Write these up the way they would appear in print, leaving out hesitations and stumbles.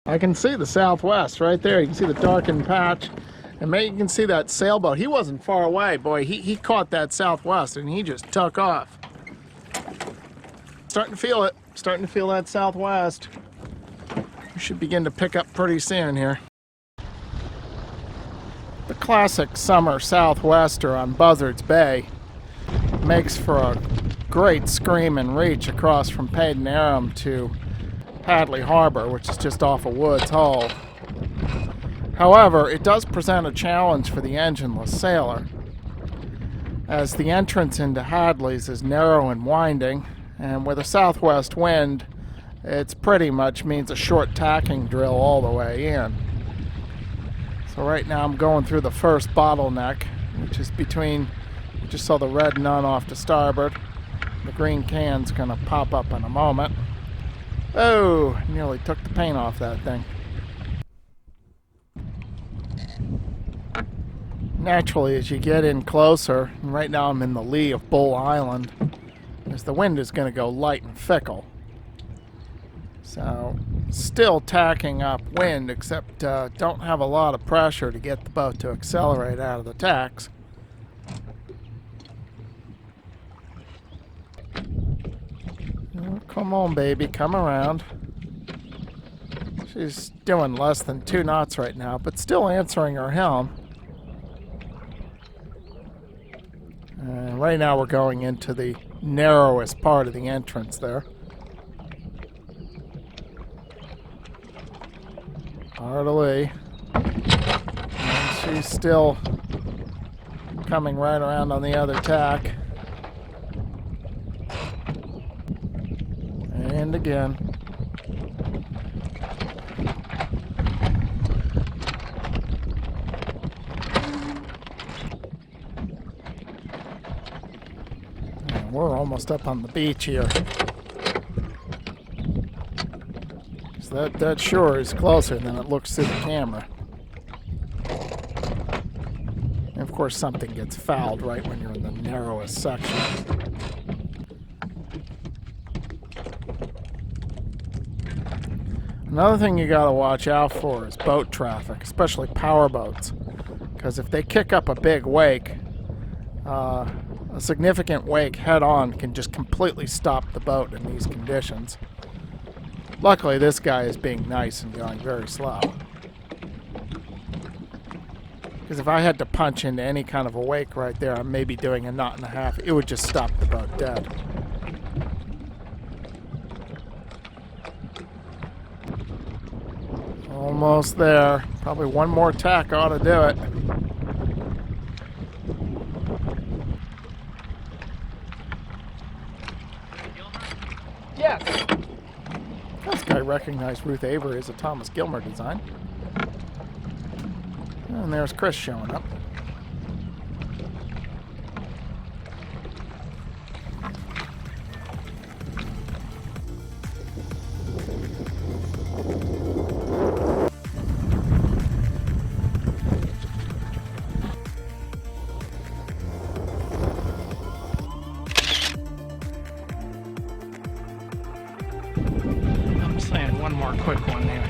I can see the southwest right there. You can see the darkened patch. And maybe you can see that sailboat. He wasn't far away, boy. He caught that southwest and he just took off. Starting to feel it. Starting to feel that southwest. We should begin to pick up pretty soon here. The classic summer southwester on Buzzards Bay makes for a great scream and reach across from Paden to Hadley Harbor, which is just off of Woods Hole. However, it does present a challenge for the engineless sailor, as the entrance into Hadley's is narrow and winding, and with a southwest wind, it's pretty much means a short tacking drill all the way in. So right now I'm going through the first bottleneck, which is between, you just saw the red nun off to starboard. The green can's gonna pop up in a moment. Oh, nearly took the paint off that thing. Naturally, as you get in closer, and right now I'm in the lee of Bull Island, as the wind is going to go light and fickle. So, still tacking up wind, except don't have a lot of pressure to get the boat to accelerate out of the tacks. Oh, come on, baby, come around. She's doing less than 2 knots right now, but still answering her helm. Right now we're going into the narrowest part of the entrance there. Hardly. And she's still coming right around on the other tack. And again. We're almost up on the beach here. So that shore is closer than it looks through the camera. And of course something gets fouled right when you're in the narrowest section. Another thing you gotta watch out for is boat traffic, especially power boats. Because if they kick up a big wake, a significant wake head-on can just completely stop the boat in these conditions. Luckily, this guy is being nice and going very slow. Because if I had to punch into any kind of a wake right there, I'm maybe doing 1.5 knots, it would just stop the boat dead. Almost there. Probably one more tack ought to do it. Yes. This guy recognized Ruth Avery as a Thomas Gilmer design. And there's Chris showing up. One more quick one there.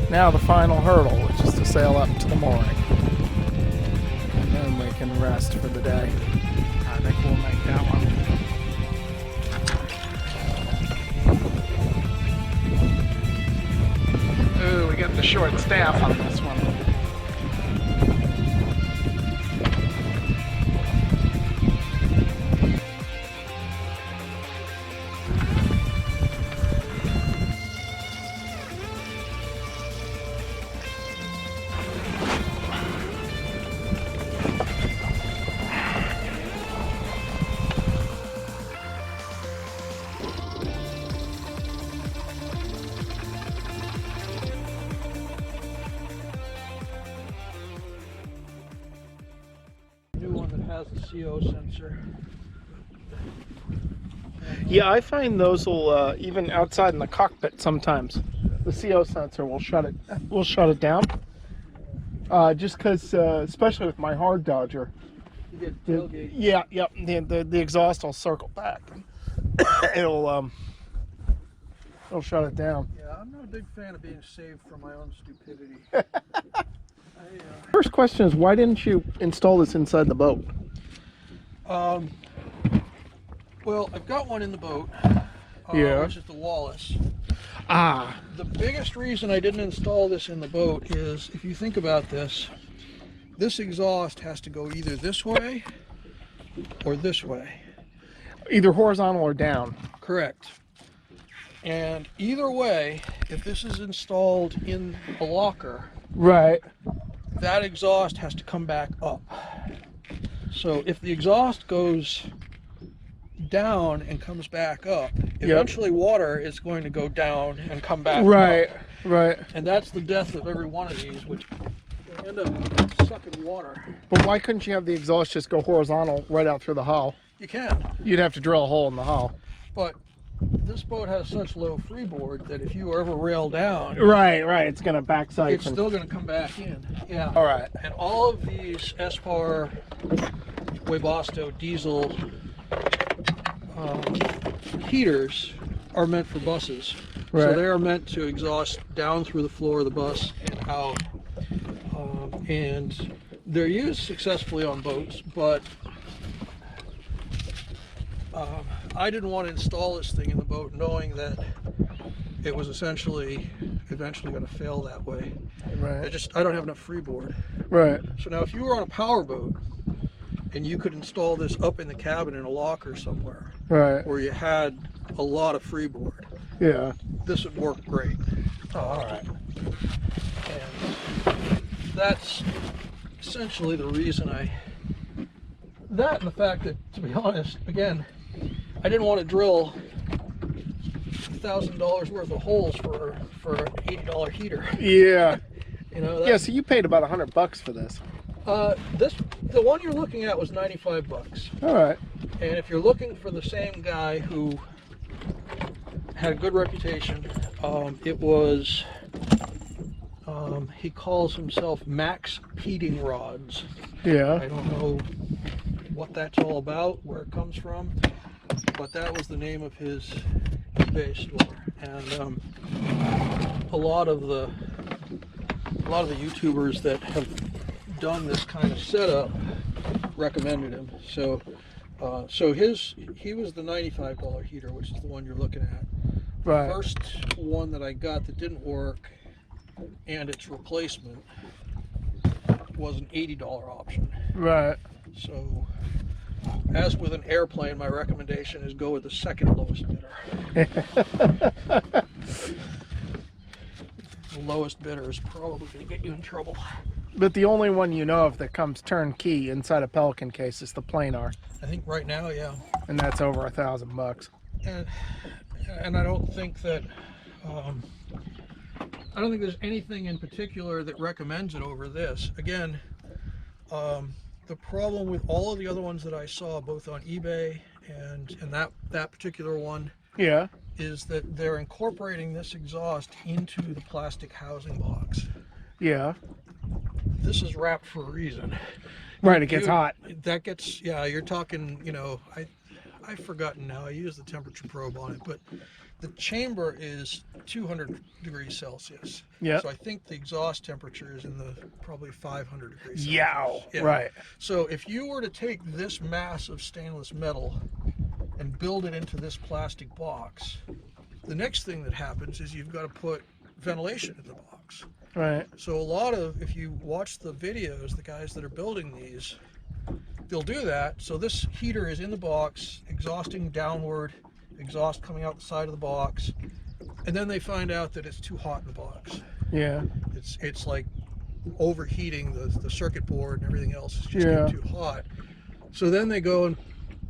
Now the final hurdle, which is to sail up to the mooring. And then we can rest for the day. I think we'll make that one. Ooh, we got the short staff on this one. Has a CO sensor. Yeah, I find those will even outside in the cockpit sometimes. The CO sensor will shut it down. Just because, especially with my hard dodger, the exhaust will circle back. it'll shut it down. Yeah, I'm not a big fan of being saved from my own stupidity. First question is, why didn't you install this inside the boat? Well, I've got one in the boat, Yeah. which is the Wallace. Ah. The biggest reason I didn't install this in the boat is, if you think about this, this exhaust has to go either this way or this way. Either horizontal or down. Correct. And either way, if this is installed in a locker, Right. that exhaust has to come back up. So if the exhaust goes down and comes back up, eventually water is going to go down and come back Right, up. right. And that's the death of every one of these, which end up sucking water. But why couldn't you have the exhaust just go horizontal right out through the hull? You can, You'd have to drill a hole in the hull. but this boat has such low freeboard that if you ever rail down, Right, right. It's going to backside. it's still going to come back in. Yeah. All right. And all of these SPAR Webasto diesel heaters are meant for buses. Right. So they are meant to exhaust down through the floor of the bus and out. And they're used successfully on boats, but I didn't want to install this thing in the boat knowing that it was eventually going to fail that way. Right. I don't have enough freeboard. Right. So now if you were on a power boat and you could install this up in the cabin in a locker somewhere, Right. where you had a lot of freeboard, Yeah. this would work great. Oh, all right. And that's essentially the reason that and the fact that, to be honest, again, I didn't want to drill $1,000 worth of holes for an $80 heater. Yeah. You know. Yeah. So you paid about $100 for this. The one you're looking at was $95. All right. And if you're looking for the same guy who had a good reputation, it was, he calls himself Max Peating Rods. Yeah. I don't know what that's all about, where it comes from, but that was the name of his eBay store. And a lot of the YouTubers that have done this kind of setup recommended him. So he was the $95 heater, which is the one you're looking at. Right. The first one that I got that didn't work, and its replacement, was an $80 option. Right. So, as with an airplane, my recommendation is go with the second lowest bidder. The lowest bidder is probably going to get you in trouble. But the only one you know of that comes turnkey inside a Pelican case is the planar, I think right now, yeah. and that's over $1,000. And I don't think that I don't think there's anything in particular that recommends it over this. Again, the problem with all of the other ones that I saw, both on eBay and that particular one, Yeah. is that they're incorporating this exhaust into the plastic housing box. Yeah. This is wrapped for a reason. Right. It gets hot. That gets, yeah, you're talking, you know, I've forgotten now. I use the temperature probe on it, but the chamber is 200 degrees Celsius. Yeah. So I think the exhaust temperature is in the probably 500 degrees Celsius. Yow. Yeah. Right. So if you were to take this mass of stainless metal and build it into this plastic box, the next thing that happens is you've got to put ventilation in the box. Right. So if you watch the videos, the guys that are building these, they'll do that. So this heater is in the box, exhausting downward, exhaust coming out the side of the box, and then they find out that it's too hot in the box. Yeah. It's like overheating the circuit board and everything else is just Yeah. getting too hot. So then they go and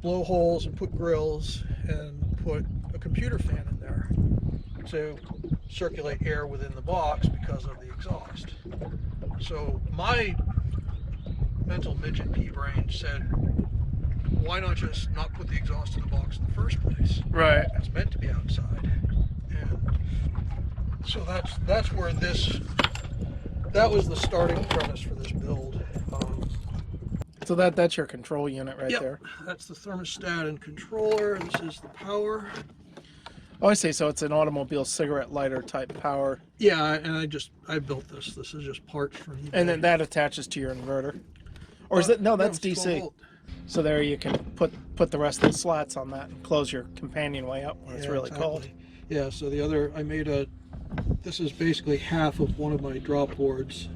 blow holes and put grills and put a computer fan in there to circulate air within the box because of the exhaust. So my mental midget pea brain said, why not just not put the exhaust in the box in the first place? Right. It's meant to be outside. And so that's where that was the starting premise for this build. It's So that's your control unit right Yep, there. that's the thermostat and controller. This is the power. Oh, I see. So it's an automobile cigarette lighter type power. Yeah, and I built this. This is just parts from eBay. And then that attaches to your inverter. Or is it? No, that's it's 12 DC. volt. So there you can put the rest of the slats on that and close your companionway up when it's really cold. Yeah, so the other, this is basically half of one of my drop boards.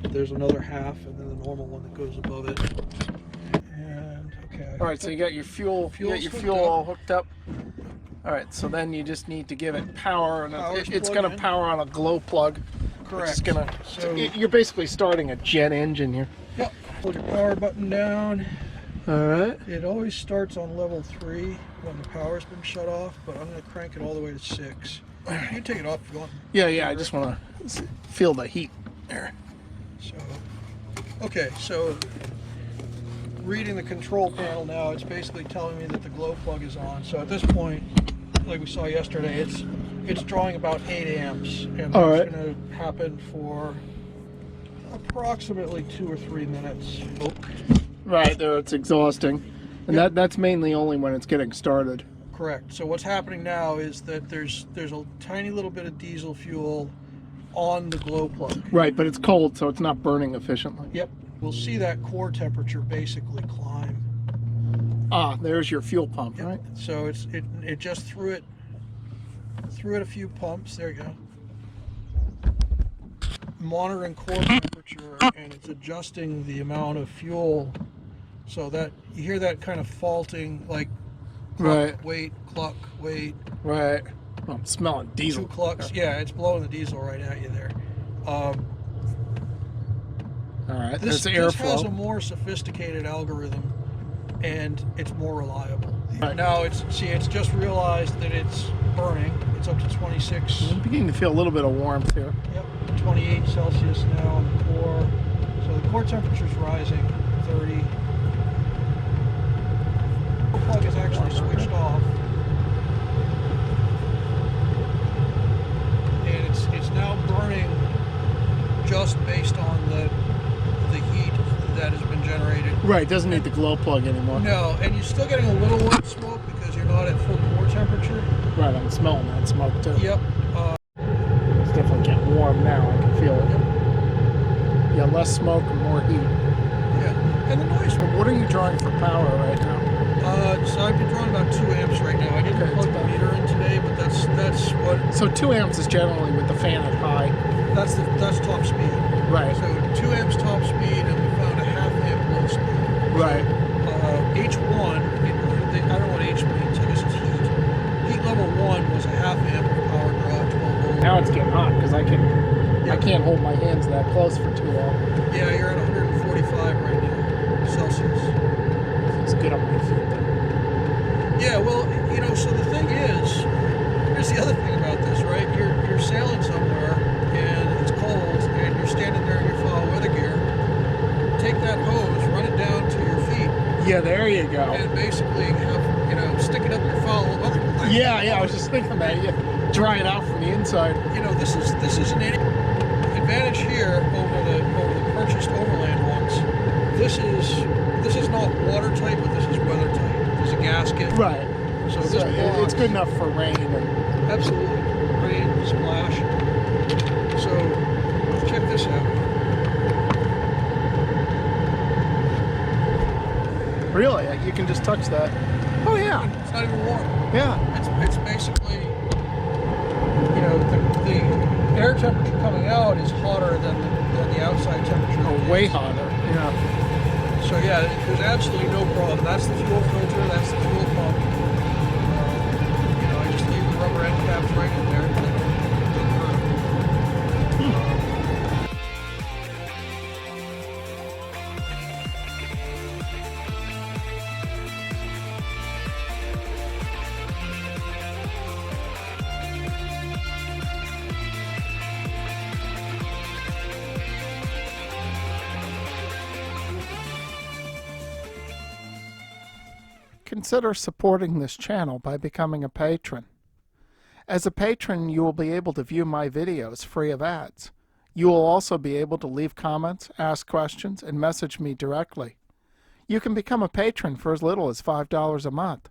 There's another half, and then the normal one that goes above it. And, okay. All right, so you got your fuel all hooked up. All right, so then you just need to give it power, and it's going to power on a glow plug. Correct. So you're basically starting a jet engine here. Yep. Hold your power button down. All right. It always starts on level 3 when the power's been shut off, but I'm going to crank it all the way to 6. You can take it off if you want. Yeah, I just want to feel the heat there. So, okay, so reading the control panel now, it's basically telling me that the glow plug is on. So at this point, like we saw yesterday, it's drawing about 8 amps, and that's going to happen for approximately 2 or 3 minutes. Oh. Right there, it's exhausting, and that's mainly only when it's getting started. Correct. So what's happening now is that there's a tiny little bit of diesel fuel on the glow plug. Right, but it's cold, so it's not burning efficiently. Yep. We'll see that core temperature basically climb. Ah, there's your fuel pump, right? So it just threw it a few pumps. There you go. Monitoring core temperature, and it's adjusting the amount of fuel so that you hear that kind of faulting, like cluck, wait, cluck, wait. Right. Oh, I'm smelling diesel. 2 clucks. Yeah, it's blowing the diesel right at you there. All right. This airflow. has a more sophisticated algorithm, and it's more reliable. Right. Now it's just realized that it's burning. It's up to 26. I'm beginning to feel a little bit of warmth here. Yep, 28 Celsius now on the core. So the core temperature's rising, 30. The plug is actually switched off. And it's now burning just based on the heat that has been generated. Right, doesn't need the glow plug anymore. No, and you're still getting a little white smoke because you're not at full core temperature. Right, I'm smelling that smoke too. Yep. It's definitely getting warm now, I can feel it. Yep. Yeah, less smoke and more heat. Yeah, and the noise. What are you drawing for power right now? So I've been drawing about 2 amps right now. I didn't plug the meter in today, but that's what. So 2 amps is generally with the fan at high. That's top speed. Right. So 2 amps top speed, and we found a 1/2 amp low speed. Right. H1, I don't know what H means. I guess it's heat. Heat level 1 was a 1/2 amp of power draw, 12 volts. Now it's getting hot because I can't hold my hands that close for too long. Yeah, you're at 145 right now, Celsius. It's good on my feet then. Yeah, well, so the thing is, here's the other thing about this, right? You're sailing somewhere, and it's cold, and you're standing there in your foul weather gear. Take that hose, run it down to your feet. Yeah, there you go. And basically have, stick it up your foul weather gear. Yeah, I was just thinking that. You dry it out from the inside. This is an advantage here over the purchased overland ones. This is not watertight, but this is weather tight. There's a gasket. Right. So it's good enough for rain. Absolutely. Rain, splash. So check this out. Really? You can just touch that? Oh yeah. It's not even warm. Yeah. It's basically, the air temperature coming out is hotter than the outside temperature. Oh, way hotter. Yeah. So yeah, there's absolutely no problem. That's the fuel filter. That's the fuel pump. I just leave the rubber end caps right in there. Consider supporting this channel by becoming a patron. As a patron, you will be able to view my videos free of ads. You will also be able to leave comments, ask questions, and message me directly. You can become a patron for as little as $5 a month.